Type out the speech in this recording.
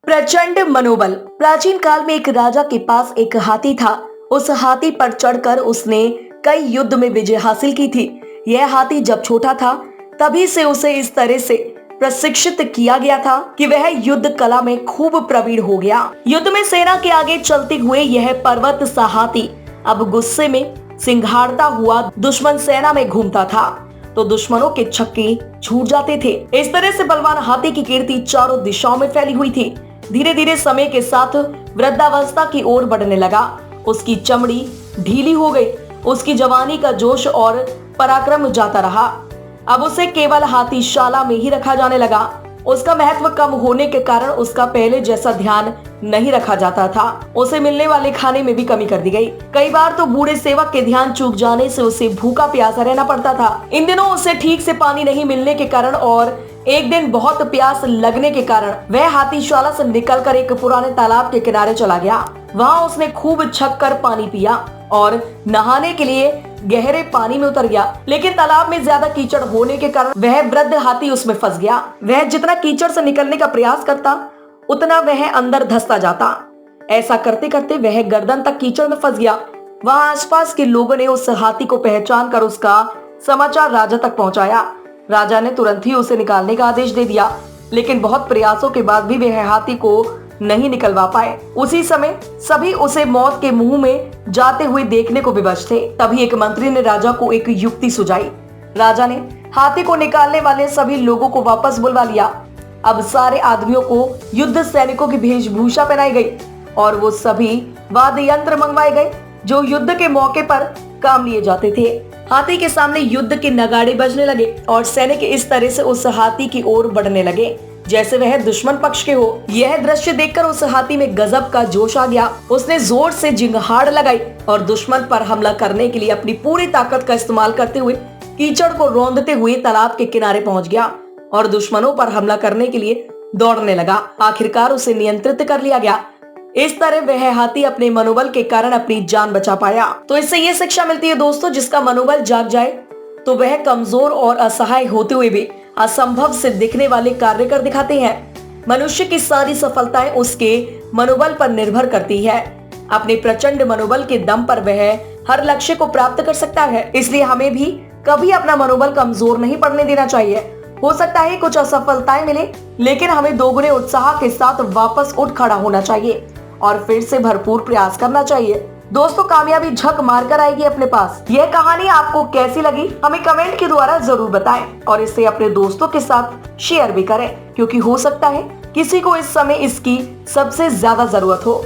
प्रचंड मनोबल। प्राचीन काल में एक राजा के पास एक हाथी था। उस हाथी पर चढ़कर उसने कई युद्ध में विजय हासिल की थी। यह हाथी जब छोटा था तभी से उसे इस तरह से प्रशिक्षित किया गया था कि वह युद्ध कला में खूब प्रवीण हो गया। युद्ध में सेना के आगे चलते हुए यह पर्वत सा हाथी अब गुस्से में सिंघाड़ता हुआ दुश्मन सेना में घूमता था तो दुश्मनों के छक्के छूट जाते थे। इस तरह से बलवान हाथी की कीर्ति चारों दिशाओं में फैली हुई थी। धीरे धीरे समय के साथ वृद्धावस्था की ओर बढ़ने लगा। उसकी चमड़ी ढीली हो गई। उसकी जवानी का जोश और पराक्रम जाता रहा। अब उसे केवल हाथीशाला में ही रखा जाने लगा। उसका महत्व कम होने के कारण उसका पहले जैसा ध्यान नहीं रखा जाता था। उसे मिलने वाले खाने में भी कमी कर दी गई। कई बार तो बूढ़े सेवक के ध्यान चूक जाने से उसे भूखा प्यासा रहना पड़ता था। इन दिनों उसे ठीक से पानी नहीं मिलने के कारण और एक दिन बहुत प्यास लगने के कारण वह हाथीशाला से निकलकर एक पुराने तालाब के किनारे चला गया। वहाँ उसने खूब छक कर पानी पिया और नहाने के लिए गहरे पानी में उतर गया। लेकिन तालाब में ज्यादा कीचड़ होने के कारण वह वृद्ध हाथी उसमें फंस गया। वह जितना कीचड़ से निकलने का प्रयास करता उतना वह अंदर धंसता जाता। ऐसा करते करते वह गर्दन तक कीचड़ में फंस गया। वहाँ आसपास के लोगों ने उस हाथी को पहचान कर उसका समाचार राजा तक पहुंचाया। राजा ने तुरंत ही उसे निकालने का आदेश दे दिया। लेकिन बहुत प्रयासों के बाद भी वह हाथी को नहीं निकलवा पाए। उसी समय सभी उसे मौत के मुंह में जाते हुए देखने को विवश थे। तभी एक मंत्री ने राजा को एक युक्ति सुझाई। राजा ने हाथी को निकालने वाले सभी लोगों को वापस बुलवा लिया। अब सारे आदमियों को युद्ध सैनिकों की वेशभूषा पहनाई गई और वो सभी वाद्य यंत्र मंगवाए गए जो युद्ध के मौके पर काम लिए जाते थे। हाथी के सामने युद्ध के नगाड़े बजने लगे और सैनिक इस तरह से उस हाथी की ओर बढ़ने लगे जैसे वह दुश्मन पक्ष के हो। यह दृश्य देखकर उस हाथी में गजब का जोश आ गया। उसने जोर से जिंगहाड़ लगाई और दुश्मन पर हमला करने के लिए अपनी पूरी ताकत का इस्तेमाल करते हुए कीचड़ को रौंदते हुए तालाब के किनारे पहुंच गया और दुश्मनों पर हमला करने के लिए दौड़ने लगा। आखिरकार उसे नियंत्रित कर लिया गया। इस तरह वह हाथी अपने मनोबल के कारण अपनी जान बचा पाया। तो इससे ये शिक्षा मिलती है दोस्तों, जिसका मनोबल जाग जाए तो वह कमजोर और असहाय होते हुए भी असंभव से दिखने वाले कार्य कर दिखाते हैं। मनुष्य की सारी सफलताएं उसके मनोबल पर निर्भर करती है। अपने प्रचंड मनोबल के दम पर वह हर लक्ष्य को प्राप्त कर सकता है। इसलिए हमें भी कभी अपना मनोबल कमजोर नहीं पड़ने देना चाहिए। हो सकता है कुछ असफलताएं मिले, लेकिन हमें दोगुने उत्साह के साथ वापस उठ खड़ा होना चाहिए और फिर से भरपूर प्रयास करना चाहिए। दोस्तों, कामयाबी झक मारकर आएगी अपने पास। यह कहानी आपको कैसी लगी हमें कमेंट के द्वारा जरूर बताएं और इसे अपने दोस्तों के साथ शेयर भी करें, क्योंकि हो सकता है किसी को इस समय इसकी सबसे ज्यादा जरूरत हो।